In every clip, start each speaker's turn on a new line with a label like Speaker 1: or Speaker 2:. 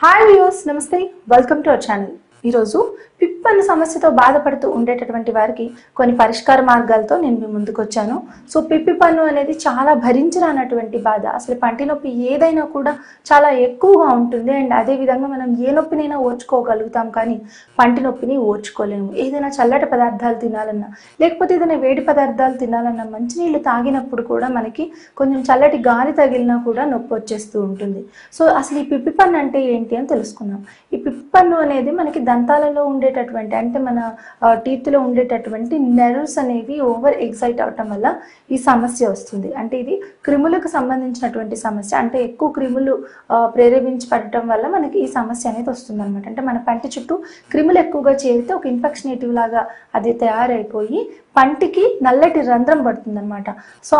Speaker 1: Hi viewers, నమస్తే. Welcome to our channel. ఈరోజు పిప్పన్ను సమస్యతో బాధపడుతూ ఉండేటటువంటి వారికి కొన్ని పరిష్కార మార్గాలతో నేను మీ ముందుకు వచ్చాను. సో పిప్పి పన్ను అనేది చాలా భరించరానటువంటి బాధ. అసలు పంటి నొప్పి ఏదైనా కూడా చాలా ఎక్కువగా ఉంటుంది. అండ్ అదేవిధంగా మనం ఏ నొప్పినైనా ఓర్చుకోగలుగుతాం, కానీ పంటి నొప్పిని ఓర్చుకోలేము. ఏదైనా చల్లటి పదార్థాలు తినాలన్నా, లేకపోతే ఏదైనా వేడి పదార్థాలు తినాలన్నా, మంచినీళ్ళు తాగినప్పుడు కూడా మనకి కొంచెం చల్లటి గాలి తగిలినా కూడా నొప్పి వచ్చేస్తూ ఉంటుంది. సో అసలు ఈ పిప్పి పన్ను అంటే ఏంటి అని తెలుసుకుందాం. ఈ పిప్పి పన్ను అనేది మనకి దంతాలలో ఉండేటటువంటి, అంటే మన టీత్లో ఉండేటటువంటి నెర్వ్స్ అనేవి ఓవర్ ఎక్సైట్ అవటం వల్ల ఈ సమస్య వస్తుంది. అంటే ఇది క్రిములకు సంబంధించినటువంటి సమస్య. అంటే ఎక్కువ క్రిములు ప్రేరేపించబడటం వల్ల మనకి ఈ సమస్య అనేది వస్తుంది అనమాట. అంటే మన పంటి చుట్టూ క్రిములు ఎక్కువగా చేరితే ఒక ఇన్ఫెక్షనేటివ్ లాగా అది తయారైపోయి పంటికి నల్లటి రంధ్రం పడుతుంది అనమాట. సో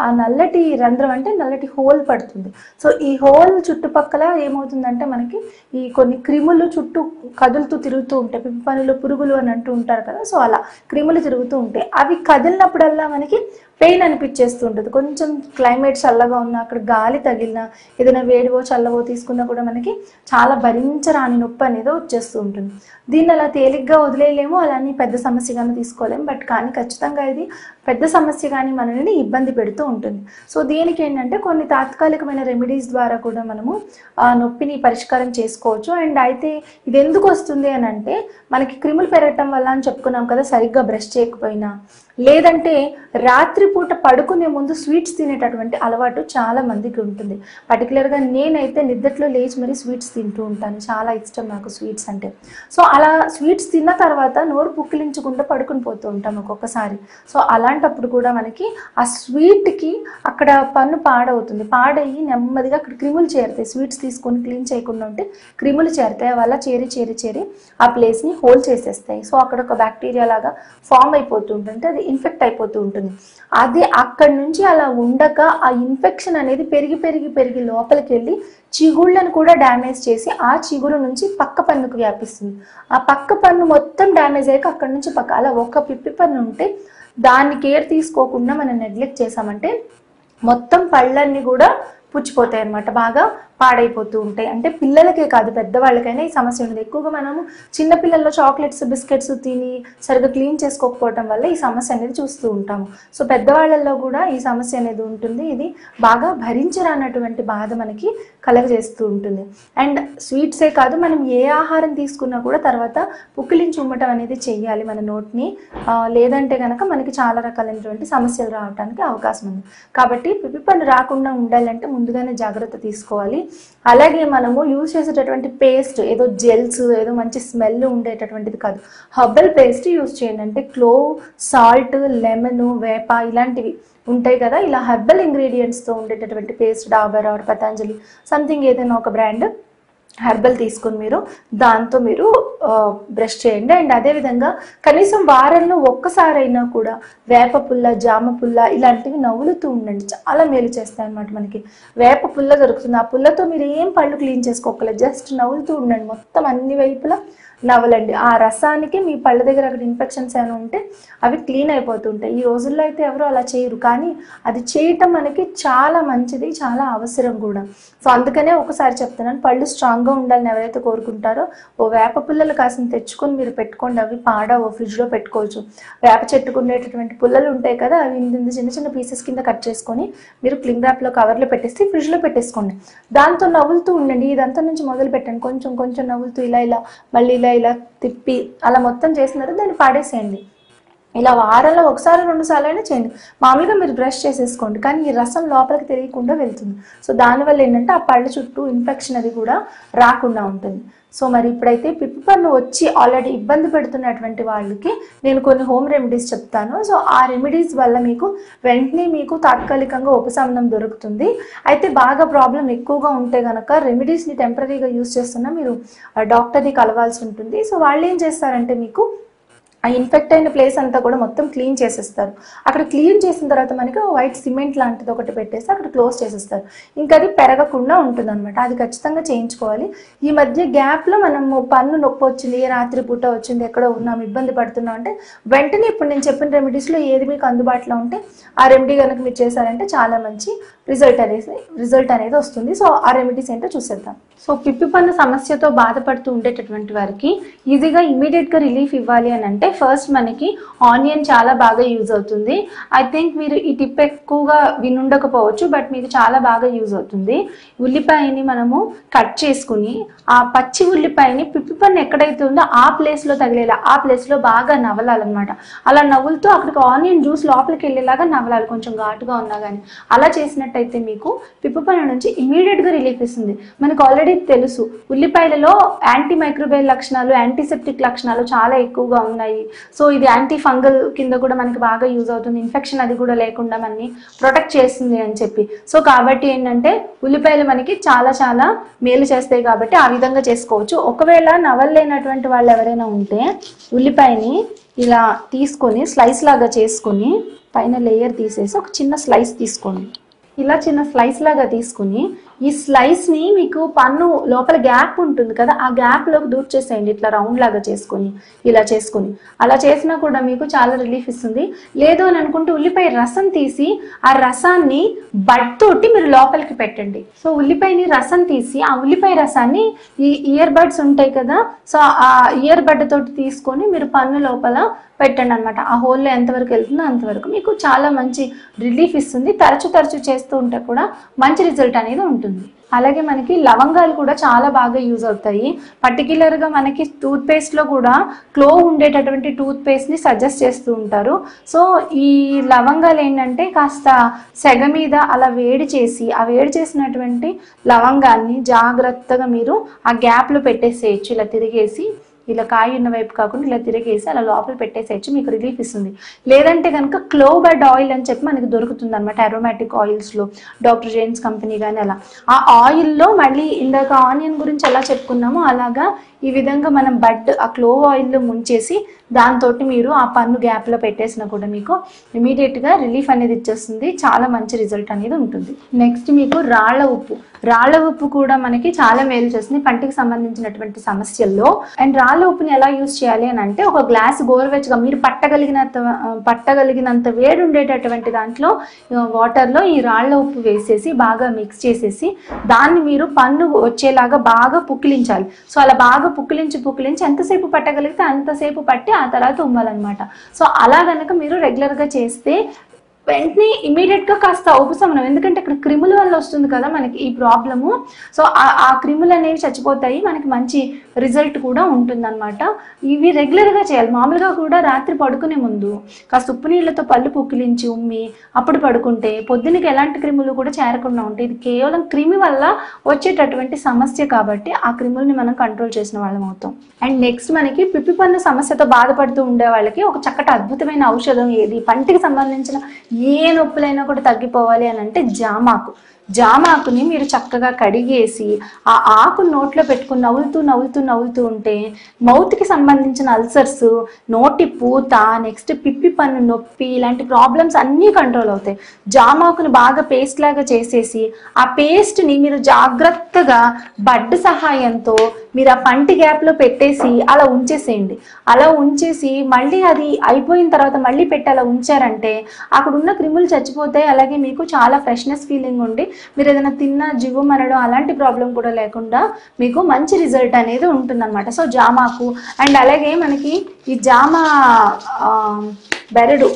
Speaker 1: ఆ నల్లటి రంధ్రం అంటే నల్లటి హోల్ పడుతుంది. సో ఈ హోల్ చుట్టుపక్కల ఏమవుతుందంటే మనకి ఈ కొన్ని క్రిములు చుట్టూ కదులుతూ తిరుగుతూ ఉంటాయి. పిప్పి పన్నులో పురుగులు అని అంటూ ఉంటారు కదా. సో అలా క్రిములు తిరుగుతూ ఉంటాయి. అవి కదిలినప్పుడల్లా మనకి పెయిన్ అనిపించేస్తూ ఉంటుంది. కొంచెం క్లైమేట్ చల్లగా ఉన్నా, అక్కడ గాలి తగిలినా, ఏదైనా వేడివో చల్లవో తీసుకున్నా కూడా మనకి చాలా భరించరాని నొప్పి అనేది వచ్చేస్తూ ఉంటుంది. దీన్ని అలా తేలిగ్గా వదిలేయలేము, అలానే పెద్ద సమస్యగానే తీసుకోలేము. బట్ కానీ ఖచ్చితంగా ఇది పెద్ద సమస్య కానీ మనల్ని ఇబ్బంది పెడుతూ ఉంటుంది. సో దీనికి ఏంటంటే కొన్ని తాత్కాలికమైన రెమెడీస్ ద్వారా కూడా మనము ఆ నొప్పిని పరిష్కారం చేసుకోవచ్చు. అండ్ అయితే ఇది ఎందుకు వస్తుంది అని అంటే, మనకి క్రిములు పెరగటం వల్ల అని చెప్పుకున్నాం కదా, సరిగ్గా బ్రష్ చేయకపోయినా, లేదంటే రాత్రిపూట పడుకునే ముందు స్వీట్స్ తినేటటువంటి అలవాటు చాలా మందికి ఉంటుంది. పర్టికులర్గా నేనైతే నిద్దట్లో లేచి మరీ స్వీట్స్ తింటూ ఉంటాను. చాలా ఇష్టం నాకు స్వీట్స్ అంటే. సో అలా స్వీట్స్ తిన్న తర్వాత నోరు పుక్కిలించకుండా పడుకుని పోతూ ఉంటాం ఒక్కొక్కసారి. సో అలాంటప్పుడు కూడా మనకి ఆ స్వీట్కి అక్కడ పన్ను పాడవుతుంది. పాడయ్యి నెమ్మదిగా అక్కడ క్రిములు చేరుతాయి. స్వీట్స్ తీసుకొని క్లీన్ చేయకుండా ఉంటే క్రిములు చేరుతాయి. అలా చేరి ఆ ప్లేస్ని హోల్ చేసేస్తాయి. సో అక్కడ ఒక బ్యాక్టీరియా లాగా ఫామ్ అయిపోతూ ఉంటుంది, అది ఇన్ఫెక్ట్ అయిపోతూ ఉంటుంది. అది అక్కడి నుంచి అలా ఉండక ఆ ఇన్ఫెక్షన్ అనేది పెరిగి లోపలికి వెళ్ళి చిగుళ్ళను కూడా డ్యామేజ్ చేసి ఆ చిగురు నుంచి పక్క పన్నుకు వ్యాపిస్తుంది. ఆ పక్క పన్ను మొత్తం డ్యామేజ్ అయ్యాక అక్కడి నుంచి అలా ఒక పిప్పి పన్ను ఉంటే దాన్ని కేర్ తీసుకోకుండా మనం నెగ్లెక్ట్ చేసామంటే మొత్తం పళ్ళన్నీ కూడా పుచ్చిపోతాయి అన్నమాట. బాగా పాడైపోతూ ఉంటాయి. అంటే పిల్లలకే కాదు, పెద్దవాళ్ళకైనా ఈ సమస్య ఉంటుంది. ఎక్కువగా మనము చిన్నపిల్లల్లో చాక్లెట్స్, బిస్కెట్స్ తిని సరిగ్గా క్లీన్ చేసుకోకపోవటం వల్ల ఈ సమస్య అనేది చూస్తూ ఉంటాము. సో పెద్దవాళ్ళల్లో కూడా ఈ సమస్య అనేది ఉంటుంది. ఇది బాగా భరించరానటువంటి బాధ మనకి కలగజేస్తూ ఉంటుంది. అండ్ స్వీట్సే కాదు, మనం ఏ ఆహారం తీసుకున్నా కూడా తర్వాత పుక్కిలించి ఉమ్మటం అనేది చెయ్యాలి మన నోట్ని. లేదంటే కనుక మనకి చాలా రకాలైనటువంటి సమస్యలు రావడానికి అవకాశం ఉంది. కాబట్టి పిప్పి పన్ను రాకుండా ఉండాలంటే ముందుగానే జాగ్రత్త తీసుకోవాలి. అలాగే మనము యూజ్ చేసేటటువంటి పేస్ట్ ఏదో జెల్స్, ఏదో మంచి స్మెల్ ఉండేటటువంటిది కాదు. హర్బల్ పేస్ట్ యూజ్ చేయండి. అంటే క్లోవ్, సాల్ట్, లెమన్, వేప ఇలాంటివి ఉంటాయి కదా. ఇలా హెర్బల్ ఇంగ్రీడియంట్స్తో ఉండేటటువంటి paste, Dabur or Patanjali something ఏదైనా ఒక బ్రాండ్ హెర్బల్ తీసుకొని దాంతో మీరు బ్రష్ చేయండి. అండ్ అదేవిధంగా కనీసం వారంలో ఒక్కసారైనా కూడా వేప పుల్ల, జామ పుల్ల ఇలాంటివి నవ్వులుతూ ఉండండి. చాలా మేలు చేస్తాయి అన్నమాట. మనకి వేప పుల్ల దొరుకుతుంది. ఆ పుల్లతో మీరు ఏం పళ్ళు క్లీన్ చేసుకోకలేదు, జస్ట్ నవ్వులుతూ ఉండండి. మొత్తం అన్ని వైపులా నవ్వలండి. ఆ రసానికి మీ పళ్ళ దగ్గర అక్కడ ఇన్ఫెక్షన్స్ ఏమైనా ఉంటే అవి క్లీన్ అయిపోతుంటాయి. ఈ రోజుల్లో అయితే ఎవరు అలా చేయరు, కానీ అది చేయటం మనకి చాలా మంచిది, చాలా అవసరం కూడా. సో అందుకనే ఒకసారి చెప్తున్నాను, పళ్ళు స్ట్రాంగ్గా ఉండాలని ఎవరైతే కోరుకుంటారో ఓ వేప పుల్లలు కాసిన తెచ్చుకొని మీరు పెట్టుకోండి. అవి పాడవు, ఫ్రిడ్జ్లో పెట్టుకోవచ్చు. వేప చెట్టుకు ఉండేటటువంటి పుల్లలు ఉంటాయి కదా, అవి చిన్న చిన్న పీసెస్ కింద కట్ చేసుకొని మీరు క్లింగ్ ర్యాప్లో కవర్లో పెట్టేసి ఫ్రిడ్జ్లో పెట్టేసుకోండి. దాంతో నవ్వులుతూ ఉండండి. ఇదంతా నుంచి మొదలు పెట్టండి. కొంచెం నవ్వులుతూ ఇలా మళ్ళీ ఇలా తిప్పి అలా మొత్తం చేసిన తర్వాత దాన్ని పాడేసేయండి. ఇలా వారంలో ఒకసారి 2 సార్లు అయినా చేయండి. మామూలుగా మీరు బ్రష్ చేసేసుకోండి, కానీ ఈ రసం లోపలికి తెలియకుండా వెళ్తుంది. సో దానివల్ల ఏంటంటే ఆ పళ్ళ చుట్టూ ఇన్ఫెక్షన్ అది కూడా రాకుండా ఉంటుంది. సో మరి ఇప్పుడైతే పిప్పి పన్ను వచ్చి ఆల్రెడీ ఇబ్బంది పెడుతున్నటువంటి వాళ్ళకి నేను కొన్ని హోమ్ రెమెడీస్ చెప్తాను. సో ఆ రెమెడీస్ వల్ల వెంటనే మీకు తాత్కాలికంగా ఉపశమనం దొరుకుతుంది. అయితే బాగా ప్రాబ్లం ఎక్కువగా ఉంటే కనుక రెమెడీస్ని టెంపరీగా యూజ్ చేస్తున్నా మీరు డాక్టర్ని కలవాల్సి ఉంటుంది. సో వాళ్ళు ఏం చేస్తారంటే మీకు ఆ ఇన్ఫెక్ట్ అయిన ప్లేస్ అంతా కూడా మొత్తం క్లీన్ చేసేస్తారు. అక్కడ క్లీన్ చేసిన తర్వాత మనకి వైట్ సిమెంట్ లాంటిది ఒకటి పెట్టేసి అక్కడ క్లోజ్ చేసేస్తారు. ఇంకా అది పెరగకుండా ఉంటుంది అనమాట. అది ఖచ్చితంగా చేయించుకోవాలి. ఈ మధ్య గ్యాప్లో మనము పన్ను నొప్పి వచ్చింది, రాత్రి పూట వచ్చింది, ఎక్కడో ఉన్నాం, ఇబ్బంది పడుతున్నాం అంటే వెంటనే ఇప్పుడు నేను చెప్పిన రెమెడీస్లో ఏది మీకు అందుబాటులో ఉంటే ఆ రెమెడీ కనుక మీరు చేశారంటే చాలా మంచి రిజల్ట్ అనేది వస్తుంది. సో ఆ రెమెడీస్ ఏంటో చూసేద్దాం. సో పిప్పి పన్ను సమస్యతో బాధపడుతూ ఉండేటటువంటి వారికి ఈజీగా ఇమీడియట్గా రిలీఫ్ ఇవ్వాలి అని అంటే ఫస్ట్ మనకి ఆనియన్ చాలా బాగా యూజ్ అవుతుంది. ఐ థింక్ మీరు ఈ టిప్ ఎక్కువగా వినుండకపోవచ్చు, బట్ మీకు చాలా బాగా యూజ్ అవుతుంది. ఉల్లిపాయని మనము కట్ చేసుకుని ఆ పచ్చి ఉల్లిపాయని పిప్పి పన్ను ఎక్కడైతే ఉందో ఆ ప్లేస్లో తగిలేలా, ఆ ప్లేస్లో బాగా నవలాలన్నమాట. అలా నవ్వులతో అక్కడికి ఆనియన్ జ్యూస్ లోపలికి వెళ్ళేలాగా నవలాలి, కొంచెం ఘాటుగా ఉన్నా కానీ. అలా చేసినట్టయితే మీకు పిప్పి పన్ను నుంచి ఇమీడియట్గా రిలీఫ్ ఇస్తుంది. మనకు ఆల్రెడీ తెలుసు ఉల్లిపాయలలో యాంటీ మైక్రోబియల్ లక్షణాలు, యాంటీసెప్టిక్ లక్షణాలు చాలా ఎక్కువగా ఉన్నాయి. సో ఇది యాంటీ ఫంగల్ కింద కూడా మనకి బాగా యూజ్ అవుతుంది. ఇన్ఫెక్షన్ అది కూడా లేకుండా మనని ప్రొటెక్ట్ చేస్తుంది అని చెప్పి. సో కాబట్టి ఏంటంటే ఉల్లిపాయలు మనకి చాలా చాలా మేలు చేస్తాయి కాబట్టి ఆ విధంగా చేసుకోవచ్చు. ఒకవేళ నవలలేనటువంటి వాళ్ళు ఎవరైనా ఉంటే ఉల్లిపాయని ఇలా తీసుకొని స్లైస్ లాగా చేసుకొని పైన లేయర్ తీసేసి ఒక చిన్న స్లైస్ తీసుకోండి. ఇలా చిన్న స్లైస్ లాగా తీసుకుని ఈ స్లైస్ని మీకు పన్ను లోపల గ్యాప్ ఉంటుంది కదా, ఆ గ్యాప్లోకి దూర్చేసేయండి ఇట్లా రౌండ్ లాగా చేసుకొని. ఇలా చేసుకొని అలా చేసినా కూడా మీకు చాలా రిలీఫ్ ఇస్తుంది. లేదు అని అనుకుంటే ఉల్లిపాయ రసం తీసి ఆ రసాన్ని బడ్ తోటి మీరు లోపలికి పెట్టండి. సో ఉల్లిపాయని రసం తీసి ఆ ఉల్లిపాయ రసాన్ని ఈ ఇయర్ బడ్స్ ఉంటాయి కదా, సో ఆ ఇయర్ బడ్ తోటి తీసుకొని మీరు పన్ను లోపల పెట్టండి అనమాట. ఆ హోల్లో ఎంతవరకు వెళ్తుందో అంతవరకు మీకు చాలా మంచి రిలీఫ్ ఇస్తుంది. తరచు చేస్తూ ఉంటే కూడా మంచి రిజల్ట్ అనేది ఉంటుంది. అలాగే మనకి లవంగాలు కూడా చాలా బాగా యూజ్ అవుతాయి. పర్టికులర్గా మనకి టూత్పేస్ట్లో కూడా క్లోవ్ ఉండేటటువంటి టూత్పేస్ట్ని సజెస్ట్ చేస్తూ ఉంటారు. సో ఈ లవంగాలు ఏంటంటే కాస్త సెగ మీద అలా వేడి చేసి ఆ వేడి చేసినటువంటి లవంగాన్ని జాగ్రత్తగా మీరు ఆ గ్యాప్లో పెట్టేసేయచ్చు. ఇలా తిరిగేసి ఇలా కాయ ఉన్న వైపు కాకుండా ఇలా తిరిగేసి అలా లోపల పెట్టేసేయచ్చు, మీకు రిలీఫ్ ఇస్తుంది. లేదంటే కనుక క్లోవ్ బడ్ ఆయిల్ అని చెప్పి మనకి దొరుకుతుంది అనమాట అరోమాటిక్ ఆయిల్స్లో, డాక్టర్ జేమ్స్ కంపెనీ కానీ. అలా ఆ ఆయిల్లో మళ్ళీ ఇందాక ఆనియన్ గురించి ఎలా చెప్పుకున్నామో అలాగా ఈ విధంగా మనం బడ్ ఆ క్లోవ్ ఆయిల్లో ముంచేసి దాంతో మీరు ఆ పన్ను గ్యాప్లో పెట్టేసినా కూడా మీకు ఇమీడియట్గా రిలీఫ్ అనేది ఇచ్చేస్తుంది. చాలా మంచి రిజల్ట్ అనేది ఉంటుంది. నెక్స్ట్ మీకు రాళ్ల ఉప్పు కూడా మనకి చాలా మేలు చేస్తుంది పంటికి సంబంధించినటువంటి సమస్యల్లో. అండ్ రాళ్ల ఉప్పుని ఎలా యూజ్ చేయాలి అని అంటే ఒక గ్లాస్ గోరువెచ్చగా మీరు పట్టగలిగినంత వేడి ఉండేటటువంటి దాంట్లో వాటర్లో ఈ రాళ్ల ఉప్పు వేసేసి బాగా మిక్స్ చేసేసి దాన్ని మీరు పన్ను వచ్చేలాగా బాగా పుక్కిలించాలి. సో అలా బాగా పుక్కిలించి ఎంతసేపు పట్టగలిగితే అంతసేపు పట్టి ఆ తర్వాత ఉమ్మాలన్నమాట. సో అలా కనుక మీరు రెగ్యులర్గా చేస్తే వెంటనే ఇమీడియట్గా కాస్త ఉపశమనం, ఎందుకంటే ఇక్కడ క్రిముల వల్ల వస్తుంది కదా మనకి ఈ ప్రాబ్లము. సో ఆ క్రిములు అనేవి చచ్చిపోతాయి, మనకి మంచి రిజల్ట్ కూడా ఉంటుందన్నమాట. ఇవి రెగ్యులర్గా చేయాలి. మామూలుగా కూడా రాత్రి పడుకునే ముందు కాస్త ఉప్పు నీళ్ళతో పళ్ళు పుక్కిలించి ఉమ్మి అప్పుడు పడుకుంటే పొద్దునకి ఎలాంటి క్రిములు కూడా చేరకుండా ఉంటాయి. ఇది కేవలం క్రిమి వల్ల వచ్చేటటువంటి సమస్య కాబట్టి ఆ క్రిములని మనం కంట్రోల్ చేసిన వాళ్ళం అవుతాం. అండ్ నెక్స్ట్ మనకి పిప్పి పన్ను సమస్యతో బాధపడుతూ ఉండే వాళ్ళకి ఒక చక్కటి అద్భుతమైన ఔషధం ఏది, పంటికి సంబంధించిన ఏ నొప్పులైనా కూడా తగ్గిపోవాలి అని అంటే జామాకుని మీరు చక్కగా కడిగేసి ఆ ఆకు నోట్లో పెట్టుకుని నవ్వులుతూ ఉంటే మౌత్కి సంబంధించిన అల్సర్స్, నోటి పూత, నెక్స్ట్ పిప్పి పన్ను నొప్పి ఇలాంటి ప్రాబ్లమ్స్ అన్నీ కంట్రోల్ అవుతాయి. జామాకుని బాగా పేస్ట్ లాగా చేసేసి ఆ పేస్ట్ని మీరు జాగ్రత్తగా బడ్ సహాయంతో మీరు ఆ పంటి గ్యాప్లో పెట్టేసి అలా ఉంచేసేయండి. అలా ఉంచేసి మళ్ళీ అది అయిపోయిన తర్వాత మళ్ళీ పెట్టి అలా ఉంచారంటే అక్కడ ఉన్న క్రిములు చచ్చిపోతాయి. అలాగే మీకు చాలా ఫ్రెష్నెస్ ఫీలింగ్ ఉండి మీరు ఏదైనా తిన్నా జివ్వు మనడం అలాంటి ప్రాబ్లం కూడా లేకుండా మీకు మంచి రిజల్ట్ అనేది ఉంటుందన్నమాట. సో జామాకు అండ్ అలాగే మనకి ఈ జామ బెరడు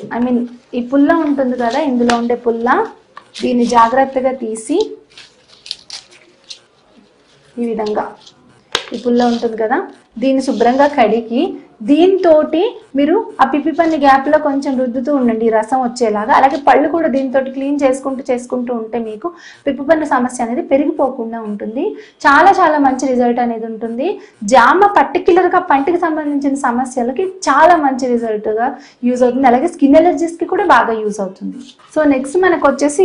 Speaker 1: ఈ పుల్ల ఉంటుంది కదా, ఇందులో ఉండే పుల్ల, దీన్ని జాగ్రత్తగా తీసి ఈ విధంగా ఈ పుల్ల ఉంటుంది కదా దీన్ని శుభ్రంగా కడిగి దీంతో మీరు ఆ పిప్పి పన్ను గ్యాప్లో కొంచెం రుద్దుతూ ఉండండి రసం వచ్చేలాగా. అలాగే పళ్ళు కూడా దీంతో క్లీన్ చేసుకుంటూ ఉంటే మీకు పిప్పి పన్ను సమస్య అనేది పెరిగిపోకుండా ఉంటుంది. చాలా చాలా మంచి రిజల్ట్ అనేది ఉంటుంది. జామ పర్టిక్యులర్గా పంటికి సంబంధించిన సమస్యలకి చాలా మంచి రిజల్ట్గా యూజ్ అవుతుంది. అలాగే స్కిన్ ఎలర్జీస్కి కూడా బాగా యూజ్ అవుతుంది. సో నెక్స్ట్ మనకు వచ్చేసి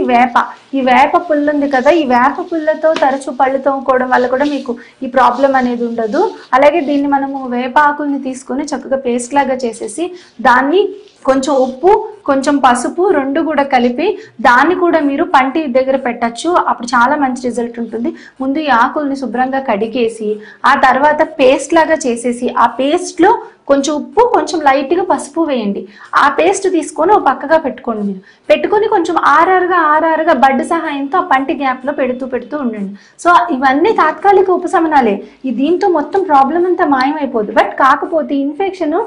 Speaker 1: ఈ వేప పుల్ల ఉంది కదా, ఈ వేప పుల్లతో తరచూ పళ్ళు తోముకోవడం వల్ల కూడా మీకు ఈ ప్రాబ్లం అనేది ఉండదు. అలాగే దీన్ని మనము వేప ఆకుల్ని తీసుకొని చక్కగా పేస్ట్ లాగా చేసేసి దాన్ని కొంచెం ఉప్పు, కొంచెం పసుపు రెండు కూడా కలిపి దాన్ని కూడా మీరు పంటి దగ్గర పెట్టచ్చు. అప్పుడు చాలా మంచి రిజల్ట్ ఉంటుంది. ముందు ఈ ఆకుల్ని శుభ్రంగా కడిగేసి ఆ తర్వాత పేస్ట్ లాగా చేసేసి ఆ పేస్ట్లో కొంచెం ఉప్పు, కొంచెం లైట్గా పసుపు వేయండి. ఆ పేస్ట్ తీసుకొని ఒక పక్కగా పెట్టుకోండి. మీరు పెట్టుకొని కొంచెం ఆరారుగా బడ్ సహాయంతో ఆ పంటి గ్యాప్లో పెడుతూ ఉండండి. సో ఇవన్నీ తాత్కాలిక ఉపశమనాలే. దీంతో మొత్తం ప్రాబ్లం అంతా మాయమైపోద్ది. బట్ కాకపోతే ఇన్ఫెక్షన్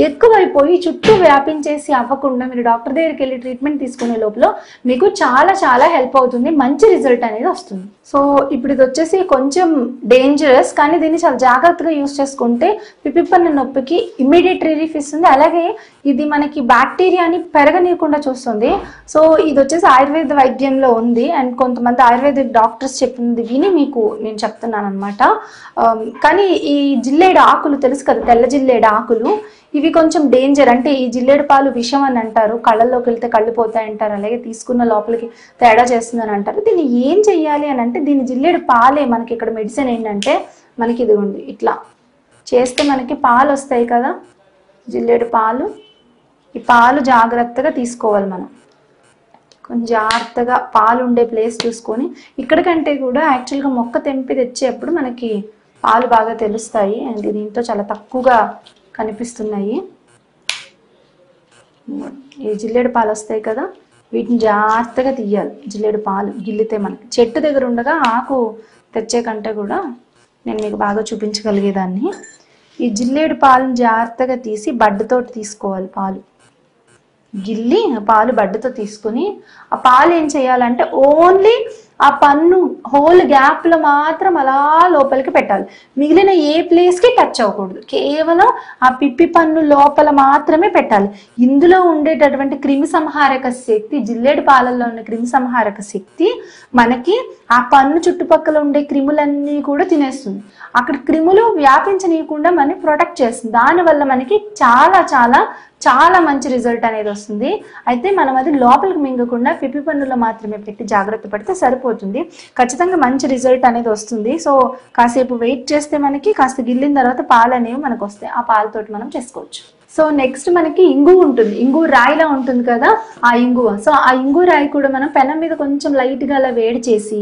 Speaker 1: ఎక్కువైపోయి చుట్టూ వ్యాపించేసి అవ్వకుండా మీరు డాక్టర్ దగ్గరికి వెళ్ళి ట్రీట్మెంట్ తీసుకునే లోపల మీకు చాలా హెల్ప్ అవుతుంది. మంచి రిజల్ట్ అనేది వస్తుంది. సో ఇప్పుడు ఇది వచ్చేసి కొంచెం డేంజరస్, కానీ దీన్ని చాలా జాగ్రత్తగా యూజ్ చేసుకుంటే పిప్పి పన్ను నొప్పికి ఇమ్మీడియట్ రిలీఫ్ ఇస్తుంది. అలాగే ఇది మనకి బ్యాక్టీరియాని పెరగనీయకుండా చూస్తుంది. సో ఇది వచ్చేసి ఆయుర్వేద వైద్యంలో ఉంది. అండ్ కొంతమంది ఆయుర్వేదిక్ డాక్టర్స్ చెప్పింది విని మీకు నేను చెప్తున్నాను అనమాట. కానీ ఈ జిల్లేడు ఆకులు తెలుసు కదా, తెల్ల జిల్లేడు ఆకులు, ఇవి కొంచెం డేంజర్. అంటే ఈ జిల్లేడు పాలు విషం అని అంటారు, కళ్ళల్లోకి వెళ్తే కళ్ళు పోతాయి అంటారు, అలాగే తీసుకున్న లోపలికి తేడా చేస్తుందని అంటారు. దీన్ని ఏం చెయ్యాలి అని అంటే దీని జిల్లేడు పాలే మనకి ఇక్కడ మెడిసిన్ ఏంటంటే మనకి ఇది ఉంది. ఇట్లా చేస్తే మనకి పాలు వస్తాయి కదా, జిల్లేడు పాలు. ఈ పాలు జాగ్రత్తగా తీసుకోవాలి మనం. కొంచెం జాగ్రత్తగా పాలు ఉండే ప్లేస్ చూసుకొని, ఇక్కడికంటే కూడా యాక్చువల్గా మొక్క తెంపి తెచ్చేప్పుడు మనకి పాలు బాగా తెలుస్తాయి. అండ్ దీంతో చాలా తక్కువగా కనిపిస్తున్నాయి. ఈ జిల్లేడు పాలు వస్తాయి కదా, వీటిని జాగ్రత్తగా తీయాలి. జిల్లేడు పాలు గిల్లితే మనకి చెట్టు దగ్గర ఉండగా ఆకు తెచ్చే కంటే కూడా నేను మీకు బాగా చూపించగలిగేదాన్ని. ఈ జిల్లేడు పాలను జాగ్రత్తగా తీసి బడ్డతోటి తీసుకోవాలి. పాలు గిల్లి పాలు బడ్డతో తీసుకుని ఆ పాలు ఏం చేయాలంటే ఓన్లీ ఆ పన్ను హోల్ గ్యాప్లో మాత్రం అలా లోపలికి పెట్టాలి. మిగిలిన ఏ ప్లేస్కి టచ్ అవ్వకూడదు. కేవలం ఆ పిప్పి పన్ను లోపల మాత్రమే పెట్టాలి. ఇందులో ఉండేటటువంటి క్రిమి సంహారక శక్తి, జిల్లేడు పాలల్లో ఉన్న క్రిమి సంహారక శక్తి మనకి ఆ పన్ను చుట్టుపక్కల ఉండే క్రిములన్నీ కూడా తినేస్తుంది. అక్కడ క్రిములు వ్యాపించనీయకుండా మనని ప్రొటెక్ట్ చేస్తుంది. దానివల్ల మనకి చాలా మంచి రిజల్ట్ అనేది వస్తుంది. అయితే మనం అది లోపలికి మింగకుండా పిప్పి పన్నులో మాత్రమే పెట్టి జాగ్రత్త పడితే సరిపోతుంది. ఖచ్చితంగా మంచి రిజల్ట్ అనేది వస్తుంది. సో కాసేపు వెయిట్ చేస్తే మనకి కాస్త గిల్లిన తర్వాత పాలు అనేవి మనకు వస్తాయి. ఆ పాలతోటి మనం చేసుకోవచ్చు. సో నెక్స్ట్ మనకి ఇంగు ఉంటుంది. ఇంగు రాయిలా ఉంటుంది కదా ఆ ఇంగువ. సో ఆ ఇంగు రాయి కూడా మనం పెనం మీద కొంచెం లైట్గా అలా వేడి చేసి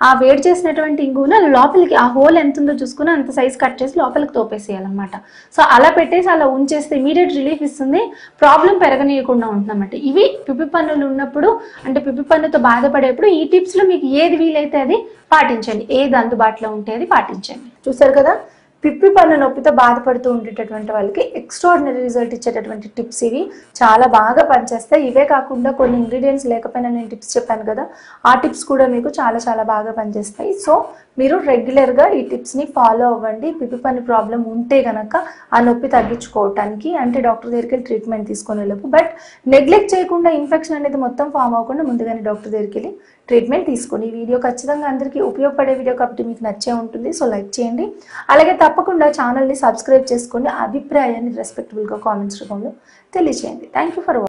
Speaker 1: ఆ వేడి చేసినటువంటి ఇంగువను లోపలికి ఆ హోల్ ఎంత ఉందో చూసుకుని అంత సైజ్ కట్ చేసి లోపలికి తోపేసేయాలన్నమాట. సో అలా పెట్టేసి అలా ఉంచేస్తే ఇమీడియట్ రిలీఫ్ ఇస్తుంది. ప్రాబ్లం పెరగనీయకుండా ఉంటుందన్నమాట. ఇవి పిప్పి పన్నులు ఉన్నప్పుడు, అంటే పిప్పి పన్నుతో బాధపడేప్పుడు ఈ టిప్స్లో మీకు ఏది వీలైతే అది పాటించండి. ఏది అందుబాటులో ఉంటే అది పాటించండి. చూసారు కదా, పిప్పి పన్ను నొప్పితో బాధపడుతూ ఉండేటటువంటి వాళ్ళకి ఎక్స్ట్రాడినరీ రిజల్ట్ ఇచ్చేటటువంటి టిప్స్ ఇవి. చాలా బాగా పనిచేస్తాయి. ఇవే కాకుండా కొన్ని ఇంగ్రీడియంట్స్ లేకపోయినా నేను టిప్స్ చెప్పాను కదా, ఆ టిప్స్ కూడా మీకు చాలా బాగా పనిచేస్తాయి. సో మీరు రెగ్యులర్గా ఈ టిప్స్ని ఫాలో అవ్వండి. పిప్పి పన్ను ప్రాబ్లం ఉంటే కనుక ఆ నొప్పి తగ్గించుకోవటానికి, అంటే డాక్టర్ దగ్గరికి వెళ్ళి ట్రీట్మెంట్ తీసుకునే లోపు. బట్ నెగ్లెక్ట్ చేయకుండా ఇన్ఫెక్షన్ అనేది మొత్తం ఫామ్ అవ్వకుండా ముందుగానే డాక్టర్ దగ్గరికి వెళ్ళి ట్రీట్మెంట్ తీసుకుని. ఈ వీడియో ఖచ్చితంగా అందరికీ ఉపయోగపడే వీడియో కాబట్టి మీకు నచ్చే ఉంటుంది. సో లైక్ చేయండి. అలాగే తప్పకుండా ఛానల్ని సబ్స్క్రైబ్ చేసుకోండి. అభిప్రాయాన్ని రెస్పెక్టబుల్గా కామెంట్స్ రూపంలో తెలియజేయండి. Thank you for watching.